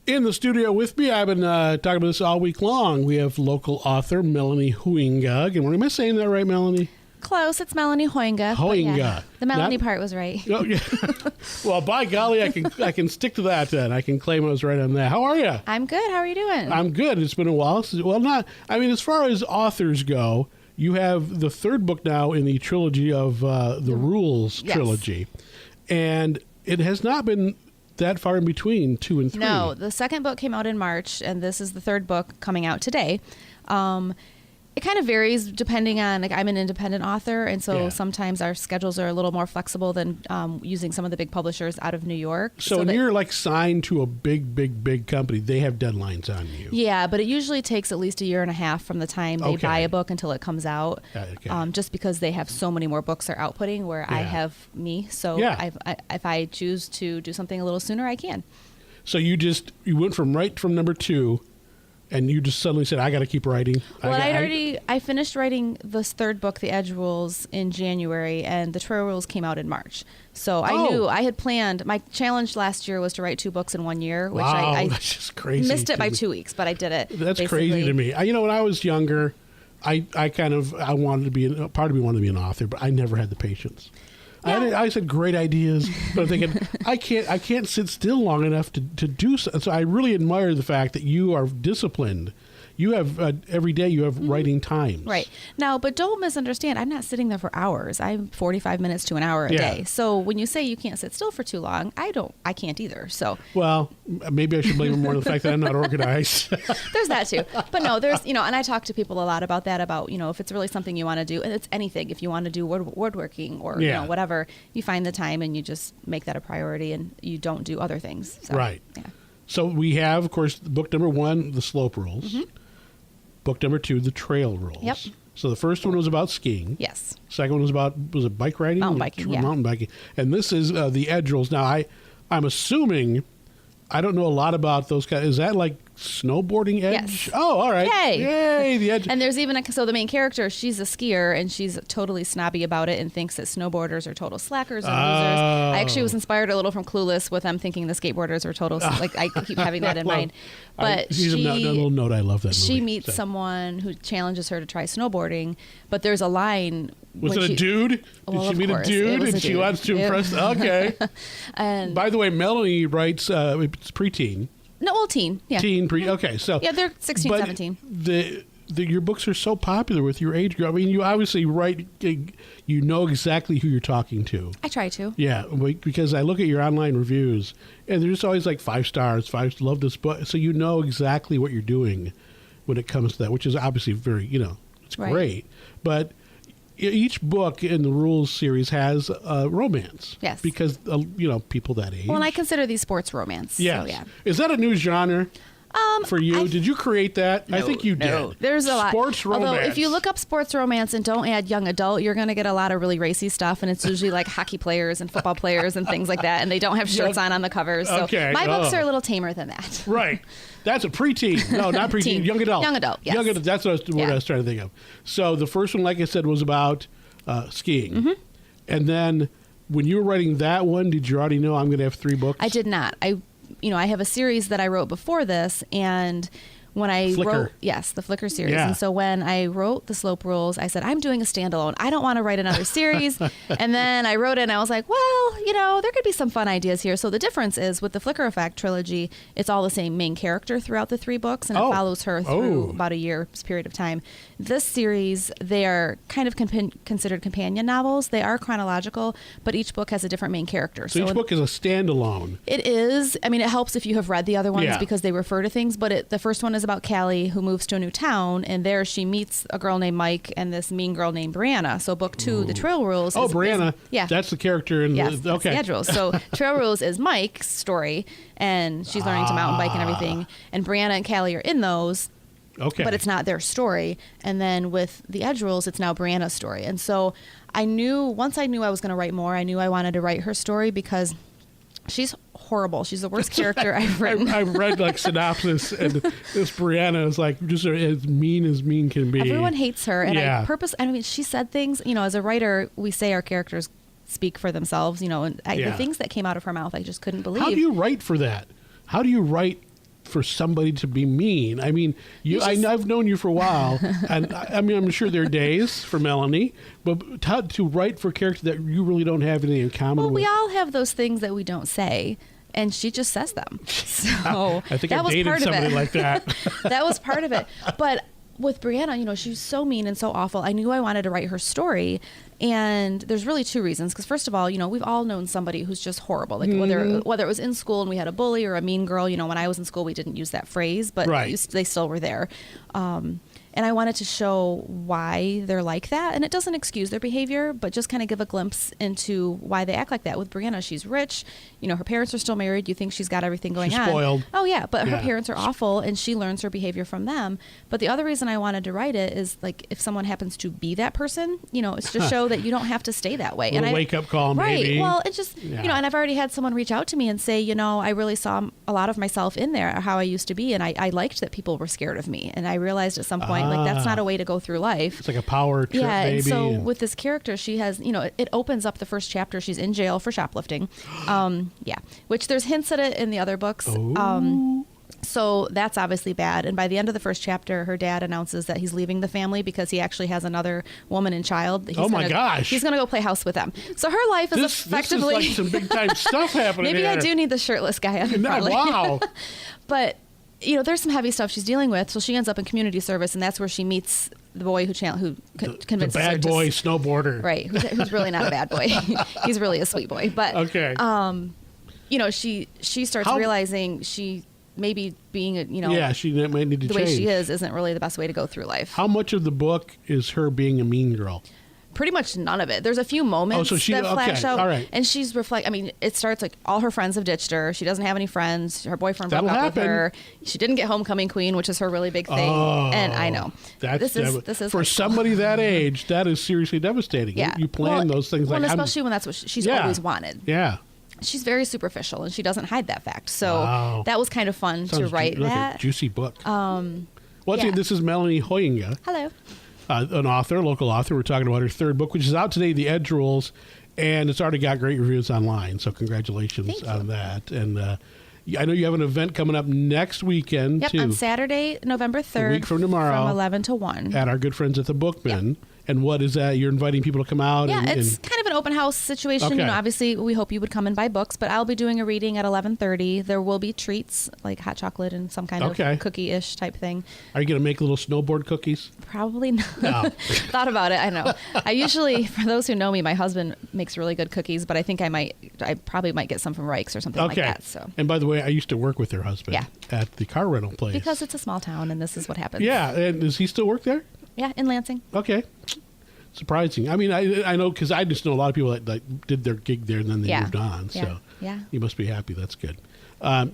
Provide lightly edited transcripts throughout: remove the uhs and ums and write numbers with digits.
In the studio with me, I've been talking about this all week long. We have local author Melanie Hooyenga. And am I saying that right, Melanie? Close. It's Melanie Hooyenga. Hooyenga. Yeah, the Melanie part was right. Oh, yeah. Well, by golly, I can stick to that then. I can claim I was right on that. How are you? I'm good. How are you doing? I'm good. It's been a while. As far as authors go, you have the third book now in the trilogy of the Rules trilogy. And it has not been that far in between 2 and 3. No, the second book came out in March, and this is the third book coming out today. It kind of varies depending on, I'm an independent author, and so sometimes our schedules are a little more flexible than using some of the big publishers out of New York. So when you're signed to a big company, they have deadlines on you. Yeah, but it usually takes at least a year and a half from the time they buy a book until it comes out, just because they have so many more books they're outputting where I have me. So if I choose to do something a little sooner, I can. So you went from number 2, and you just suddenly said, I got to keep writing. Well, I finished writing this third book, The Edge Rules, in January, and the Trail Rules came out in March. So I knew I had planned. My challenge last year was to write 2 books in 1 year, which I that's just crazy. Missed it by 2 weeks, but I did it. That's crazy to me. When I was younger, I wanted to be, part of me wanted to be an author, but I never had the patience. Yeah. I said great ideas, but I'm thinking I can't sit still long enough to do so. So I really admire the fact that you are disciplined. You have every day you have writing times. Right. Now, but don't misunderstand. I'm not sitting there for hours. I'm 45 minutes to an hour a day. So when you say you can't sit still for too long, I can't either. So well, maybe I should blame more on the fact that I'm not organized. There's that too. But no, there's and I talk to people a lot about that, about if it's really something you want to do, and it's anything. If you want to do woodworking or whatever, you find the time and you just make that a priority, and you don't do other things. So, right. Yeah. So we have, of course, book number 1, The Slope Rules. Mm-hmm. Book number 2, The Trail Rules. Yep. So the first one was about skiing. Yes. Second one was it bike riding? Mountain biking, Mountain biking. And this is The Edge Rules. Now, I'm assuming, I don't know a lot about those guys. Is that like snowboarding edge? Yes. Oh, all right. Yay, the edge. And there's even so the main character, she's a skier, and she's totally snobby about it and thinks that snowboarders are total slackers and losers. I actually was inspired a little from Clueless with them thinking the skateboarders were total, I keep having that in mind. But a little note, I love that movie. She meets someone who challenges her to try snowboarding, but there's a line. Was it a dude? Well, Did she meet a dude and she wants to impress? Okay. And by the way, Melanie writes, it's preteen. No, well, teen. Yeah. Teen, okay. So yeah, they're 16, 17. Your books are so popular with your age group. I mean, you obviously write, you know exactly who you're talking to. I try to. Yeah, because I look at your online reviews, and they're just always like 5 stars, love this book. So you know exactly what you're doing when it comes to that, which is obviously very, it's great. But each book in the Rules series has romance. Yes. Because, people that age. Well, and I consider these sports romance. Yes. So, yeah. Is that a new genre? For you? Did you create that? No, I think you did. There's a lot. Sports romance. Although if you look up sports romance and don't add young adult, you're going to get a lot of really racy stuff, and it's usually like hockey players and football players and things like that, and they don't have shirts on the covers. So my books are a little tamer than that. Right. That's a preteen. No, not preteen. Young adult. Young adult, yes. Young adult. That's what I was trying to think of. So the first one, like I said, was about skiing. Mm-hmm. And then when you were writing that one, did you already know I'm going to have 3 books? I did not. I have a series that I wrote before this, and when I wrote, the Flickr series. Yeah. And so when I wrote the Slope Rules, I said, I'm doing a standalone. I don't want to write another series. And then I wrote it and I was like, well, there could be some fun ideas here. So the difference is with the Flickr Effect trilogy, it's all the same main character throughout the 3 books, and it follows her through about a year's period of time. This series, they are kind of considered companion novels. They are chronological, but each book has a different main character. So each book is a standalone. It is. I mean, it helps if you have read the other ones because they refer to things, but the first one is about Callie, who moves to a new town, and there she meets a girl named Mike and this mean girl named Brianna. So book 2, The Trail Rules. Brianna. That's the character in the Edge Rules. So Trail Rules is Mike's story, and she's learning to mountain bike and everything. And Brianna and Callie are in those. Okay. But it's not their story. And then with the Edge Rules, it's now Brianna's story. And so once I knew I was going to write more, I knew I wanted to write her story because she's horrible. She's the worst character I've written. I've read synopsis, and this Brianna is just as mean can be. Everyone hates her, and she said things. As a writer, we say our characters speak for themselves. And the things that came out of her mouth, I just couldn't believe. How do you write for that? How do you write for somebody to be mean. I mean, I've known you for a while, and I mean, I'm sure there are days for Melanie, but to write for a character that you really don't have anything in common with. Well, we all have those things that we don't say. And she just says them. So I think I dated somebody like that. That was part of it. But with Brianna, you know, she's so mean and so awful. I knew I wanted to write her story. And there's really two reasons. Because first of all, you know, we've all known somebody who's just horrible. Like whether it was in school and we had a bully or a mean girl. You know, when I was in school, we didn't use that phrase, but they still were there. And I wanted to show why they're like that. And it doesn't excuse their behavior, but just kind of give a glimpse into why they act like that. With Brianna, she's rich. You know, her parents are still married. You think she's got everything going on. She's spoiled. Oh, yeah. But her parents are awful, and she learns her behavior from them. But the other reason I wanted to write it is, like, if someone happens to be that person, you know, it's to show that you don't have to stay that way. And a wake-up call, maybe. Right. Well, it just, you know, and I've already had someone reach out to me and say, you know, I really saw a lot of myself in there, how I used to be, and I liked that people were scared of me. And I realized at some point, like, that's not a way to go through life. It's like a power trip, maybe. And so with this character, she has, you know, it opens up the first chapter. She's in jail for shoplifting. Which there's hints at it in the other books. So that's obviously bad. And by the end of the first chapter, her dad announces that he's leaving the family because he actually has another woman and child. He's gosh. He's going to go play house with them. So her life is effectively... This is like some big time stuff happening Maybe here. I do need the shirtless guy on it. Wow. But, you know, there's some heavy stuff she's dealing with. So she ends up in community service, and that's where she meets the boy who convinces her the bad boy snowboarder. Right. Who's really not a bad boy. He's really a sweet boy. But, you know, she starts realizing she... maybe being she might need to the change. way she is isn't really the best way to go through life. How much of the book is her being a mean girl? Pretty much none of it. There's a few moments that flash out, all right. and she's I mean, it starts like all her friends have ditched her. She doesn't have any friends. Her boyfriend broke up with her. She didn't get homecoming queen, which is her really big thing. And I know this is for somebody that age, that is seriously devastating. Yeah, you plan those things especially when that's what she's always wanted. Yeah. She's very superficial, and she doesn't hide that fact. So that was kind of fun to write that. A juicy book. This is Melanie Hooyenga. Hello. An author, local author. We're talking about her third book, which is out today, The Edge Rules, and it's already got great reviews online. So congratulations on that. And I know you have an event coming up next weekend, too. On Saturday, November 3rd. A week from tomorrow. From 11 to 1. At our good friends at the Bookman. Yep. And what is that? You're inviting people to come out? Yeah, it's kind of an open house situation. Okay. You know, obviously, we hope you would come and buy books, but I'll be doing a reading at 11:30. There will be treats like hot chocolate and some kind of cookie-ish type thing. Are you going to make little snowboard cookies? Probably not. No. Thought about it. I know. I usually, for those who know me, my husband makes really good cookies, but I think I probably might get some from Reich's or something like that. So. And by the way, I used to work with her husband at the car rental place. Because it's a small town, and this is what happens. Yeah, and does he still work there? Yeah, in Lansing. Okay. Surprising. I mean, I know because I just know a lot of people that did their gig there and then they moved on. So you must be happy. That's good.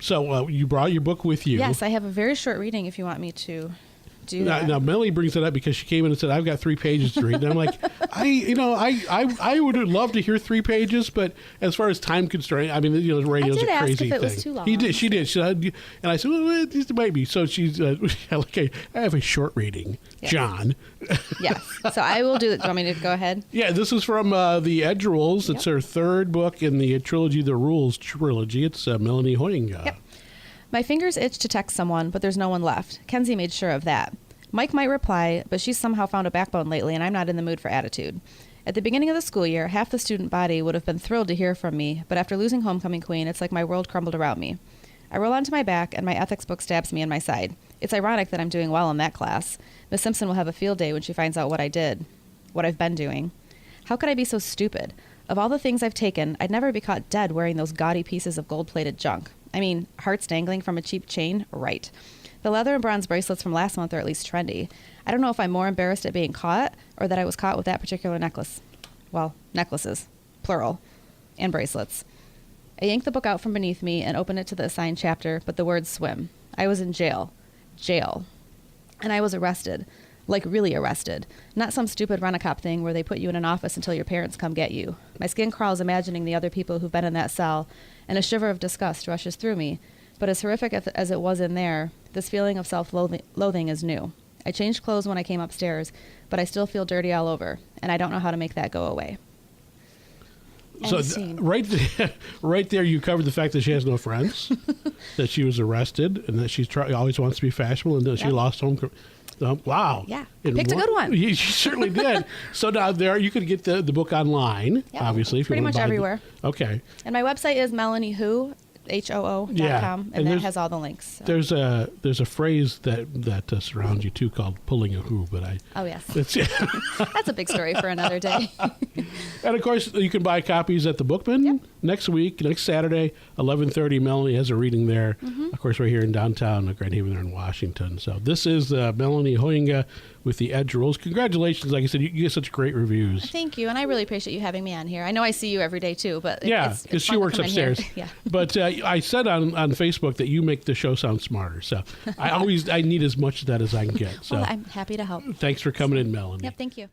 So you brought your book with you. Yes, I have a very short reading if you want me to do that. Now, Melanie brings it up because she came in and said, I've got 3 pages to read. And I'm like, I would love to hear 3 pages, but as far as time constraint, I mean, you know, radio's a crazy thing. I did ask if it was too long. She did. And I said, well, it might be. So she's like, I have a short reading, John. Yes. So I will do it. Do you want me to go ahead? Yeah, this is from The Edge Rules. It's her third book in the trilogy, The Rules trilogy. It's Melanie Hooyenga. Yep. My fingers itch to text someone, but there's no one left. Kenzie made sure of that. Mike might reply, but she's somehow found a backbone lately, and I'm not in the mood for attitude. At the beginning of the school year, half the student body would have been thrilled to hear from me, but after losing homecoming queen, it's like my world crumbled around me. I roll onto my back, and my ethics book stabs me in my side. It's ironic that I'm doing well in that class. Miss Simpson will have a field day when she finds out what I've been doing. How could I be so stupid? Of all the things I've taken, I'd never be caught dead wearing those gaudy pieces of gold-plated junk. I mean, hearts dangling from a cheap chain? Right. The leather and bronze bracelets from last month are at least trendy. I don't know if I'm more embarrassed at being caught or that I was caught with that particular necklace. Well, necklaces, plural, and bracelets. I yanked the book out from beneath me and opened it to the assigned chapter, but the words swim. I was in jail. Jail. And I was arrested. Like really arrested. Not some stupid run-a-cop thing where they put you in an office until your parents come get you. My skin crawls imagining the other people who've been in that cell, and a shiver of disgust rushes through me. But as horrific as it was in there, this feeling of self-loathing is new. I changed clothes when I came upstairs, but I still feel dirty all over, and I don't know how to make that go away. right there, you covered the fact that she has no friends, that she was arrested, and that she always wants to be fashionable, and that she lost home. Wow. Yeah. Picked a good one. She certainly did. So now you could get the book online, obviously. If pretty you much everywhere. Okay. And my website is MelanieHoo, HOO.com, and that has all the links. So. There's a phrase that surrounds you too called pulling a who, but oh yes, that's a big story for another day. And of course, you can buy copies at the Bookman next Saturday, 11:30. Melanie has a reading there. Of course, right here in downtown Grand Haven, there in Washington. So this is Melanie Hooyenga with the Edge Rules. Congratulations! Like I said, you get such great reviews. Thank you, and I really appreciate you having me on here. I know I see you every day too, but because she works upstairs. Yeah. But I said on Facebook that you make the show sound smarter. So I need as much of that as I can get. So well, I'm happy to help. Thanks for coming in, Melanie. Yep, thank you.